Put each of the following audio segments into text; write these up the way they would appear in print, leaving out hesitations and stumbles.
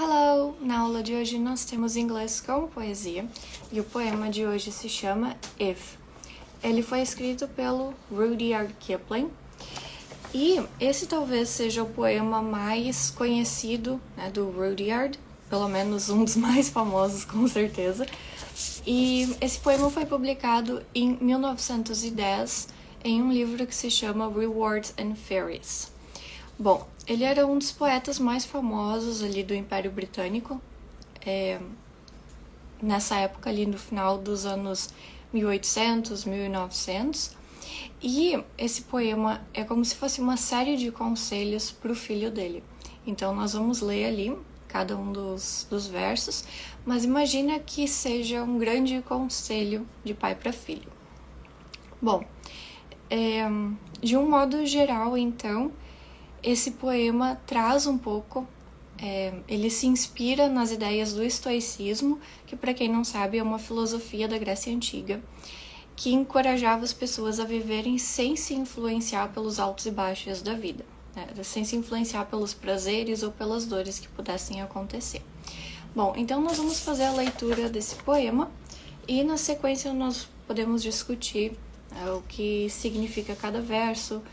Hello! Na aula de hoje nós temos inglês com poesia e o poema de hoje se chama If. Ele foi escrito pelo Rudyard Kipling e esse talvez seja o poema mais conhecido, do Rudyard, pelo menos um dos mais famosos com certeza. E esse poema foi publicado em 1910 em um livro que se chama Rewards and Fairies. Bom, ele era um dos poetas mais famosos ali do Império Britânico, nessa época ali no final dos anos 1800, 1900, e esse poema é como se fosse uma série de conselhos para o filho dele. Então nós vamos ler ali cada um dos versos, mas imagina que seja um grande conselho de pai para filho. Bom, de um modo geral, então, esse poema traz um pouco, ele se inspira nas ideias do estoicismo, que para quem não sabe é uma filosofia da Grécia Antiga, que encorajava as pessoas a viverem sem se influenciar pelos altos e baixos da vida, sem se influenciar pelos prazeres ou pelas dores que pudessem acontecer. Bom, então nós vamos fazer a leitura desse poema e na sequência nós podemos discutir o que significa cada verso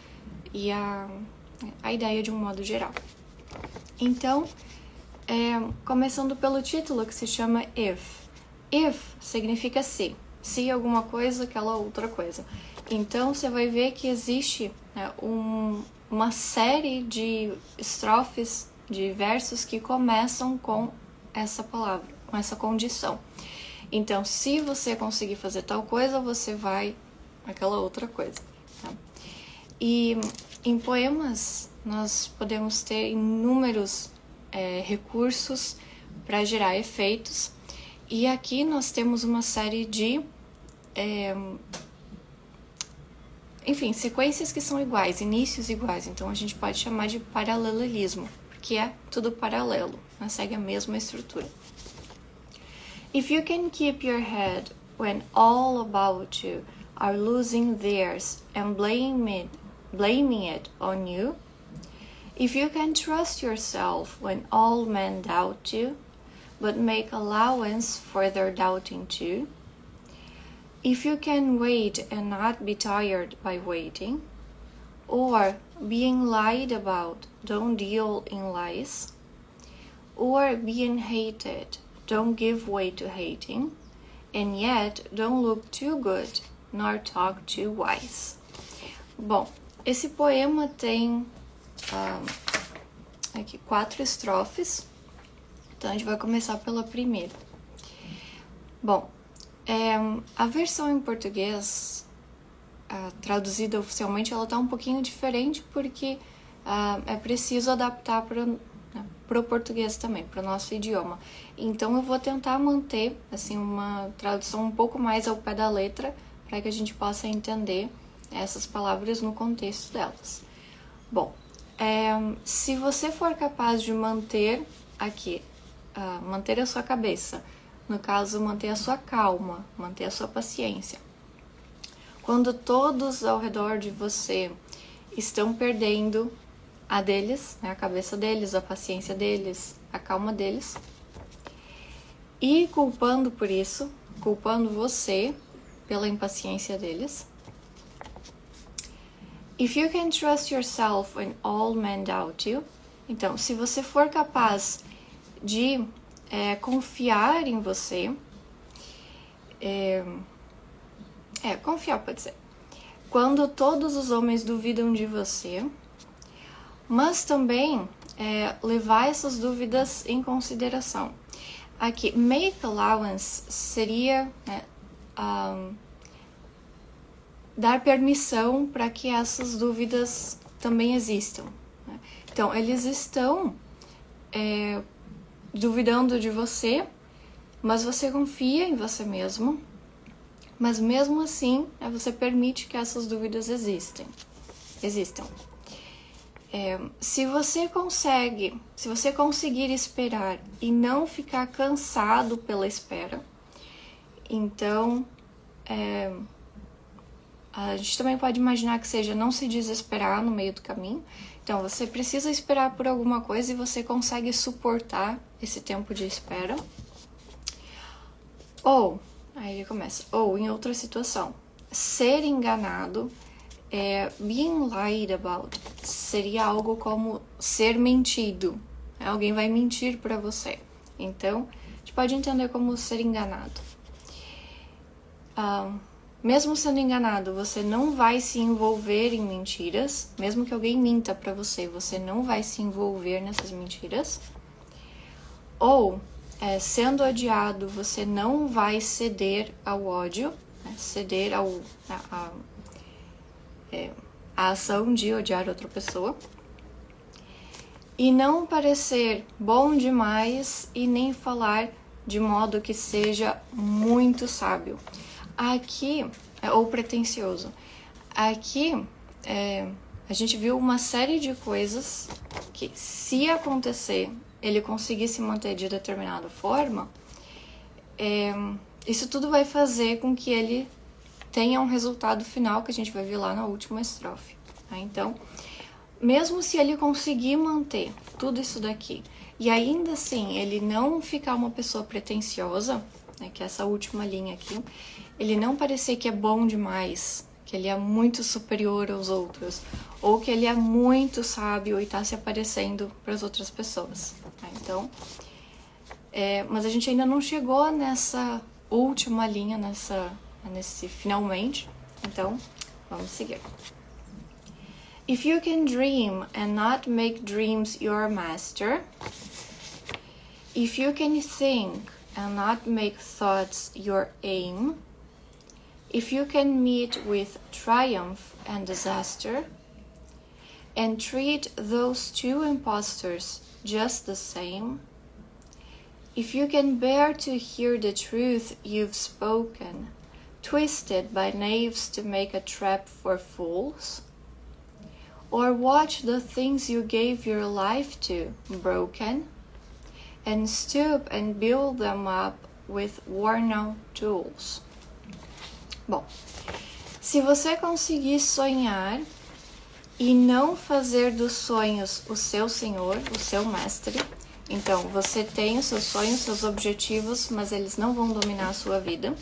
e a ideia de um modo geral. Então, começando pelo título que se chama If. If significa se alguma coisa, aquela outra coisa. Então, você vai ver que existe uma série de estrofes, de versos que começam com essa palavra, com essa condição. Então, se você conseguir fazer tal coisa, você vai aquela outra coisa. Tá? E em poemas, nós podemos ter inúmeros recursos para gerar efeitos, e aqui nós temos uma série de, sequências que são iguais, inícios iguais, então a gente pode chamar de paralelismo, porque é tudo paralelo, segue a mesma estrutura. If you can keep your head when all about you are losing theirs and blaming it on you, if you can trust yourself when all men doubt you, but make allowance for their doubting too, if you can wait and not be tired by waiting, or being lied about, don't deal in lies, or being hated, don't give way to hating, and yet don't look too good, nor talk too wise. Bom, esse poema tem aqui 4 estrofes, então a gente vai começar pela primeira. Bom, a versão em português, traduzida oficialmente, ela está um pouquinho diferente porque é preciso adaptar para o português também, para o nosso idioma. Então eu vou tentar manter assim, uma tradução um pouco mais ao pé da letra, para que a gente possa entender essas palavras no contexto delas. Bom, se você for capaz de manter aqui, manter a sua cabeça, no caso, manter a sua calma, manter a sua paciência, quando todos ao redor de você estão perdendo a deles, a cabeça deles, a paciência deles, a calma deles, e culpando por isso, culpando você pela impaciência deles. If you can trust yourself when all men doubt you, então, se você for capaz de confiar em você, confiar pode ser, quando todos os homens duvidam de você, mas também levar essas dúvidas em consideração. Aqui, make allowance seria dar permissão para que essas dúvidas também existam. Então, eles estão duvidando de você, mas você confia em você mesmo, mas mesmo assim, você permite que essas dúvidas existam. Se você conseguir esperar e não ficar cansado pela espera, então a gente também pode imaginar que seja não se desesperar no meio do caminho. Então, você precisa esperar por alguma coisa e você consegue suportar esse tempo de espera. Ou, aí ele começa, ou em outra situação, ser enganado, being lied about, seria algo como ser mentido. Alguém vai mentir para você. Então, a gente pode entender como ser enganado. Mesmo sendo enganado, você não vai se envolver em mentiras. Mesmo que alguém minta para você, você não vai se envolver nessas mentiras. Ou, sendo odiado, você não vai ceder ao ódio, né? Ceder a ação de odiar outra pessoa. E não parecer bom demais e nem falar de modo que seja muito sábio. Aqui, ou pretensioso. Aqui, a gente viu uma série de coisas que, se acontecer, ele conseguir se manter de determinada forma, isso tudo vai fazer com que ele tenha um resultado final que a gente vai ver lá na última estrofe. Tá? Então, mesmo se ele conseguir manter tudo isso daqui, e ainda assim ele não ficar uma pessoa pretensiosa, né, que é essa última linha aqui, ele não parecer que é bom demais, que ele é muito superior aos outros, ou que ele é muito sábio e está se aparecendo para as outras pessoas. Tá? Então, mas a gente ainda não chegou nessa última linha, nesse finalmente, então vamos seguir. If you can dream and not make dreams your master, if you can think and not make thoughts your aim, if you can meet with triumph and disaster, and treat those two impostors just the same, if you can bear to hear the truth you've spoken, twisted by knaves to make a trap for fools, or watch the things you gave your life to broken, and stoop and build them up with worn-out tools. Bom, se você conseguir sonhar e não fazer dos sonhos o seu senhor, o seu mestre, então você tem os seus sonhos, seus objetivos, mas eles não vão dominar a sua vida.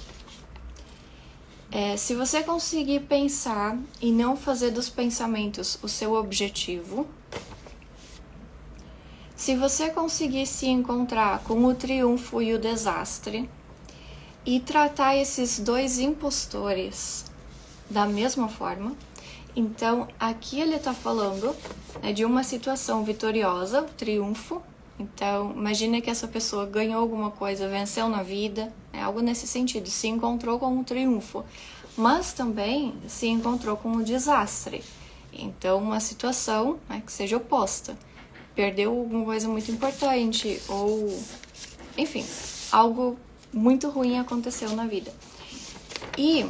Se você conseguir pensar e não fazer dos pensamentos o seu objetivo, se você conseguir se encontrar com o triunfo e o desastre e tratar esses dois impostores da mesma forma, então aqui ele está falando, né, de uma situação vitoriosa, triunfo. Então imagina que essa pessoa ganhou alguma coisa, venceu na vida, algo nesse sentido, se encontrou com um triunfo, mas também se encontrou com um desastre. Então uma situação, né, que seja oposta, perdeu alguma coisa muito importante ou, enfim, algo muito ruim aconteceu na vida. E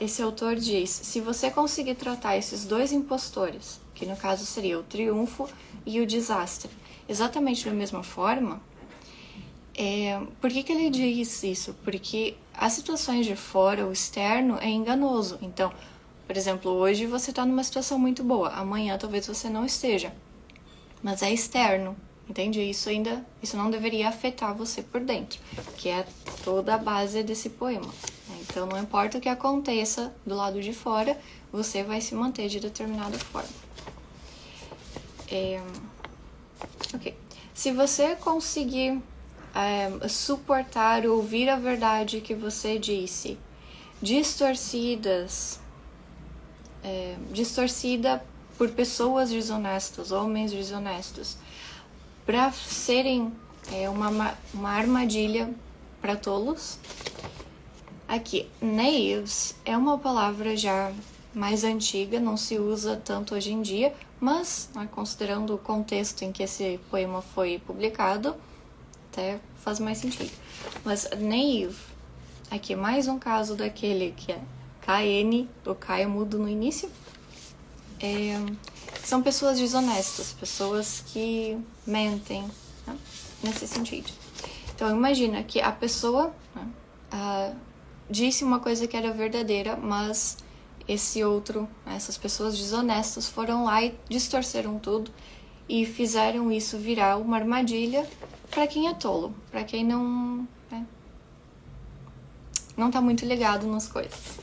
esse autor diz, se você conseguir tratar esses dois impostores, que no caso seria o triunfo e o desastre, exatamente da mesma forma, por que ele diz isso? Porque as situações de fora, o externo, é enganoso. Então, por exemplo, hoje você está numa situação muito boa, amanhã talvez você não esteja, mas é externo, entende? Isso não deveria afetar você por dentro, que é toda a base desse poema. Então, não importa o que aconteça do lado de fora, você vai se manter de determinada forma. Ok. Se você conseguir suportar ouvir a verdade que você disse, distorcida por pessoas desonestas, homens desonestos, para serem uma armadilha para tolos. Aqui, knaves é uma palavra já mais antiga, não se usa tanto hoje em dia, mas, né, considerando o contexto em que esse poema foi publicado, até faz mais sentido. Mas knave, aqui mais um caso daquele que é KN, o K é mudo no início, são pessoas desonestas, pessoas que mentem, né, nesse sentido. Então imagina que a pessoa, né, disse uma coisa que era verdadeira, mas essas pessoas desonestas foram lá e distorceram tudo e fizeram isso virar uma armadilha para quem é tolo, para quem não tá muito ligado nas coisas.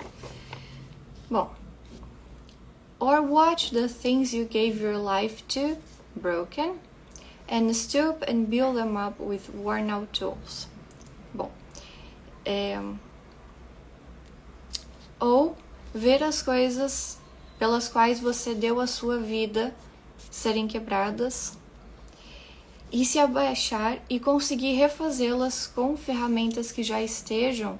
Bom, or watch the things you gave your life to broken and stoop and build them up with worn out tools. Bom, ou ver as coisas pelas quais você deu a sua vida serem quebradas e se abaixar e conseguir refazê-las com ferramentas que já estejam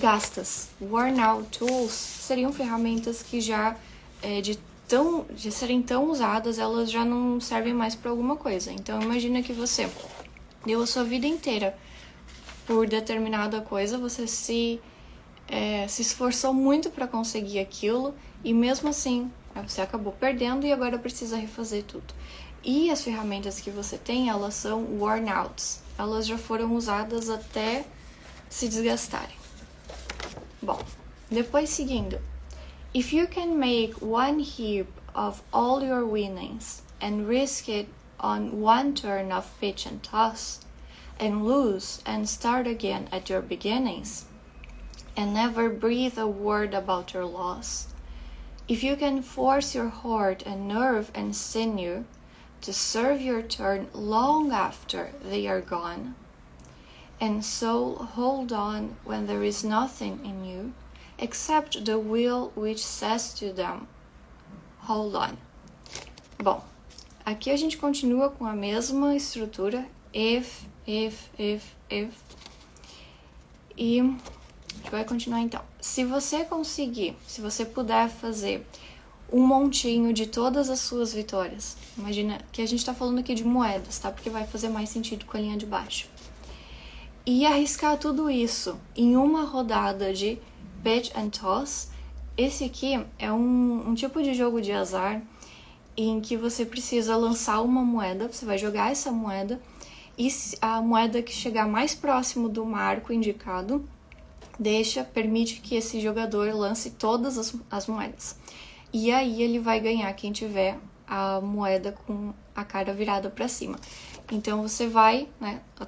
gastas. Worn out tools seriam ferramentas que já de serem tão usadas, elas já não servem mais para alguma coisa. Então imagina que você deu a sua vida inteira por determinada coisa, você se esforçou muito para conseguir aquilo e mesmo assim você acabou perdendo e agora precisa refazer tudo. E as ferramentas que você tem, elas são worn outs. Elas já foram usadas até se desgastarem. Bom, depois seguindo. If you can make one heap of all your winnings and risk it on one turn of pitch and toss, and lose and start again at your beginnings, and never breathe a word about your loss, if you can force your heart and nerve and sinew to serve your turn long after they are gone, and so hold on when there is nothing in you except the will which says to them, hold on. Bom, aqui a gente continua com a mesma estrutura, if. E a gente vai continuar então. Se você puder fazer um montinho de todas as suas vitórias, imagina que a gente tá falando aqui de moedas, tá? Porque vai fazer mais sentido com a linha de baixo. E arriscar tudo isso em uma rodada de pitch and toss. Esse aqui é um tipo de jogo de azar em que você precisa lançar uma moeda, você vai jogar essa moeda e a moeda que chegar mais próximo do marco indicado permite que esse jogador lance todas as moedas. E aí ele vai ganhar quem tiver a moeda com a cara virada para cima. Então você vai,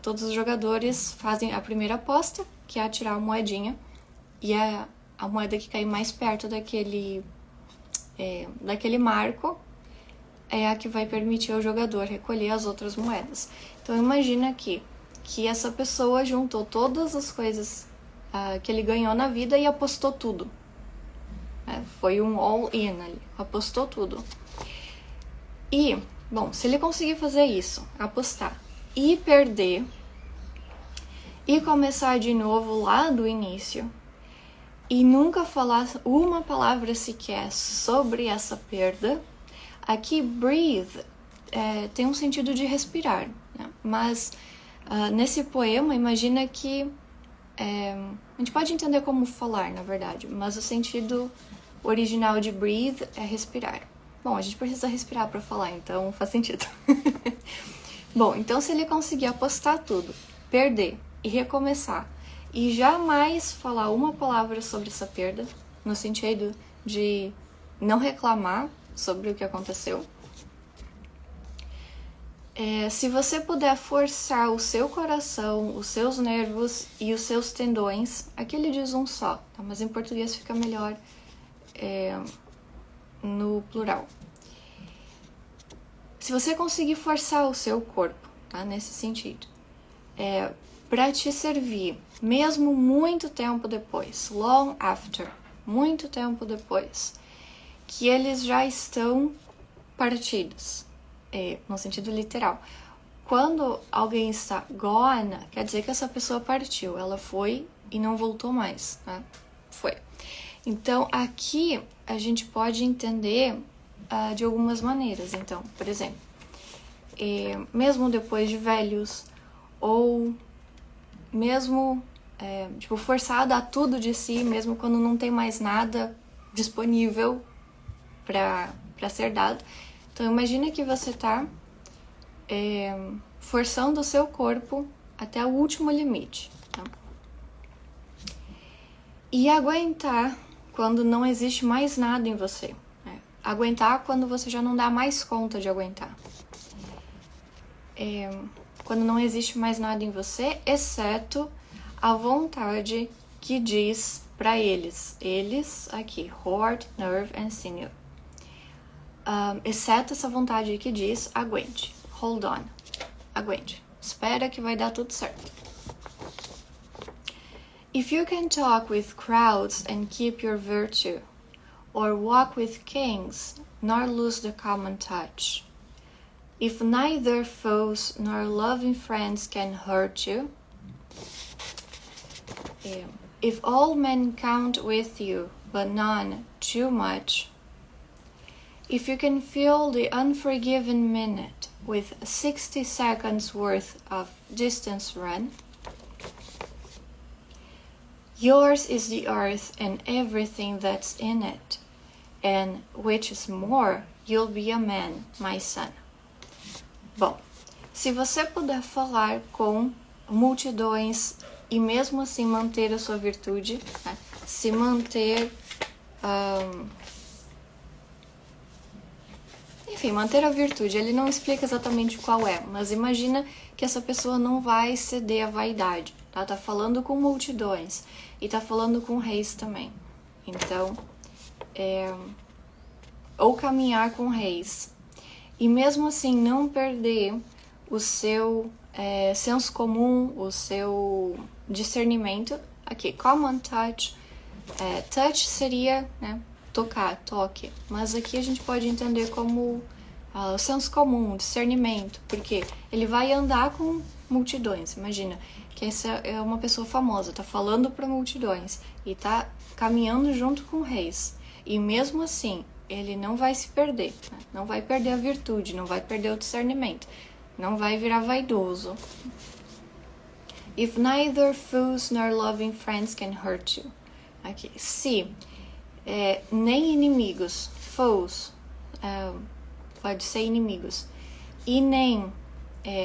todos os jogadores fazem a primeira aposta, que é atirar a moedinha, e a moeda que cair mais perto daquele marco é a que vai permitir ao jogador recolher as outras moedas. Então imagina aqui que essa pessoa juntou todas as coisas que ele ganhou na vida e apostou tudo. Foi um all-in ali, apostou tudo. E, bom, se ele conseguir fazer isso, apostar e perder, e começar de novo lá do início, e nunca falar uma palavra sequer sobre essa perda, aqui breathe tem um sentido de respirar, né? Mas nesse poema, imagina que a gente pode entender como falar, na verdade, mas o sentido original de breathe é respirar. Bom, a gente precisa respirar para falar, então faz sentido. Bom, então se ele conseguir apostar tudo, perder e recomeçar, e jamais falar uma palavra sobre essa perda, no sentido de não reclamar sobre o que aconteceu, se você puder forçar o seu coração, os seus nervos e os seus tendões, aqui ele diz um só, tá? Mas em português fica melhor no plural. Se você conseguir forçar o seu corpo, tá? Nesse sentido, para te servir, mesmo muito tempo depois, long after, muito tempo depois, que eles já estão partidos, no sentido literal. Quando alguém está gone, quer dizer que essa pessoa partiu, ela foi e não voltou mais, né? Foi. Então, aqui a gente pode entender de algumas maneiras. Então, por exemplo, mesmo depois de velhos, ou mesmo forçar a dar tudo de si, mesmo quando não tem mais nada disponível para ser dado. Então, imagina que você está forçando o seu corpo até o último limite. Tá? E aguentar quando não existe mais nada em você. Né? Aguentar quando você já não dá mais conta de aguentar. Quando não existe mais nada em você, exceto a vontade que diz para eles. Eles aqui, heart, nerve and sinew. Exceto essa vontade que diz, aguente. Hold on. Aguente. Espera que vai dar tudo certo. If you can talk with crowds and keep your virtue, or walk with kings, nor lose the common touch, if neither foes nor loving friends can hurt you, if all men count with you, but none too much, if you can fill the unforgiven minute with 60 seconds worth of distance run, yours is the earth and everything that's in it, and which is more, you'll be a man, my son. Bom, se você puder falar com multidões e mesmo assim manter a sua virtude, né? Se manter... Enfim, manter a virtude, ele não explica exatamente qual é, mas imagina que essa pessoa não vai ceder à vaidade, tá? Tá falando com multidões e tá falando com reis também. Então, ou caminhar com reis. E mesmo assim não perder o seu senso comum, o seu discernimento. Aqui, common touch. Touch seria, né, tocar, toque. Mas aqui a gente pode entender como o senso comum, discernimento. Porque ele vai andar com multidões. Imagina que essa é uma pessoa famosa, tá falando para multidões e tá caminhando junto com reis. E mesmo assim, ele não vai se perder, né? Não vai perder a virtude, não vai perder o discernimento, não vai virar vaidoso. If neither fools nor loving friends can hurt you. Aqui, se nem inimigos, foes, pode ser inimigos, e nem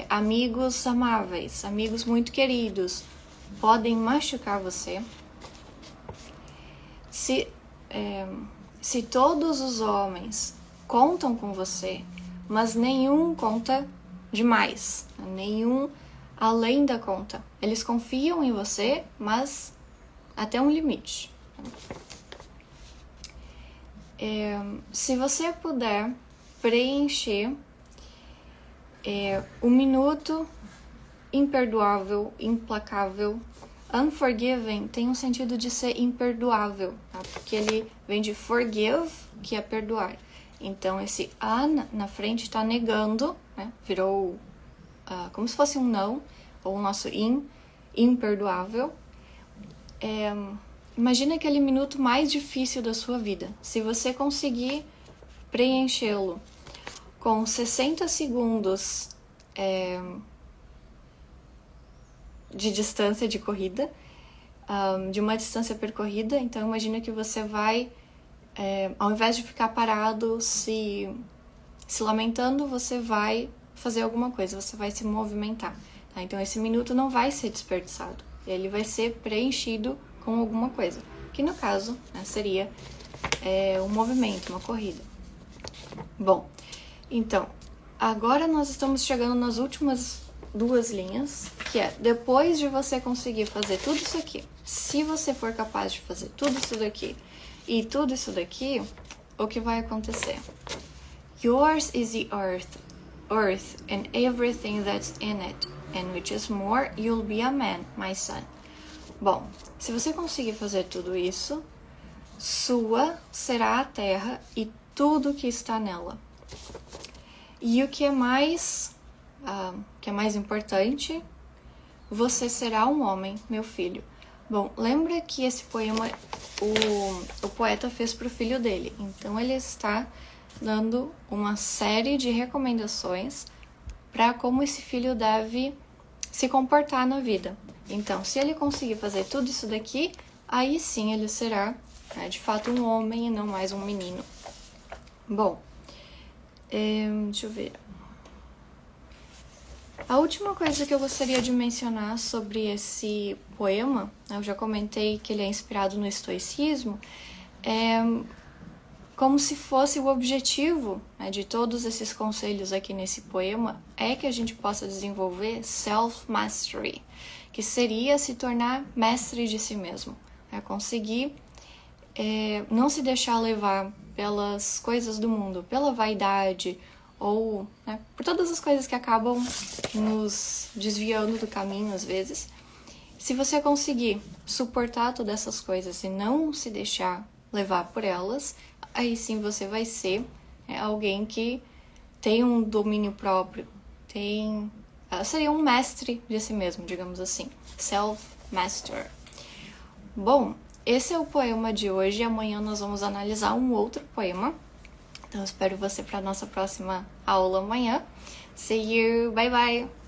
amigos amáveis, amigos muito queridos, podem machucar você. Se todos os homens contam com você, mas nenhum conta demais, nenhum além da conta. Eles confiam em você, mas até um limite. Se você puder preencher o minuto imperdoável, implacável. Unforgiven tem um sentido de ser imperdoável, tá? Porque ele vem de forgive, que é perdoar. Então, esse na frente está negando, né? Virou como se fosse um não, ou o nosso imperdoável. Imagina aquele minuto mais difícil da sua vida. Se você conseguir preenchê-lo com 60 segundos de distância de corrida, de uma distância percorrida, então imagina que você vai, ao invés de ficar parado se lamentando, você vai fazer alguma coisa, você vai se movimentar. Tá? Então esse minuto não vai ser desperdiçado, ele vai ser preenchido com alguma coisa, que no caso, né, seria um movimento, uma corrida. Bom, então, agora nós estamos chegando nas últimas duas linhas, que é, depois de você conseguir fazer tudo isso aqui, se você for capaz de fazer tudo isso daqui e tudo isso daqui, o que vai acontecer? Yours is the earth and everything that's in it, and which is more, you'll be a man, my son. Bom, se você conseguir fazer tudo isso, sua será a terra e tudo que está nela. E o que é mais importante, você será um homem, meu filho. Bom, lembra que esse poema o poeta fez para o filho dele. Então ele está dando uma série de recomendações para como esse filho deve se comportar na vida. Então, se ele conseguir fazer tudo isso daqui, aí sim ele será, né, de fato um homem e não mais um menino. Bom, deixa eu ver. A última coisa que eu gostaria de mencionar sobre esse poema, eu já comentei que ele é inspirado no estoicismo, como se fosse o objetivo, né, de todos esses conselhos aqui nesse poema, é que a gente possa desenvolver self-mastery, que seria se tornar mestre de si mesmo, né, conseguir não se deixar levar pelas coisas do mundo, pela vaidade, ou né, por todas as coisas que acabam nos desviando do caminho às vezes. Se você conseguir suportar todas essas coisas e não se deixar levar por elas, aí sim você vai ser alguém que tem um domínio próprio, seria um mestre de si mesmo, digamos assim, self-master. Bom, esse é o poema de hoje e amanhã nós vamos analisar um outro poema. Então, espero você para a nossa próxima aula amanhã. See you, bye bye!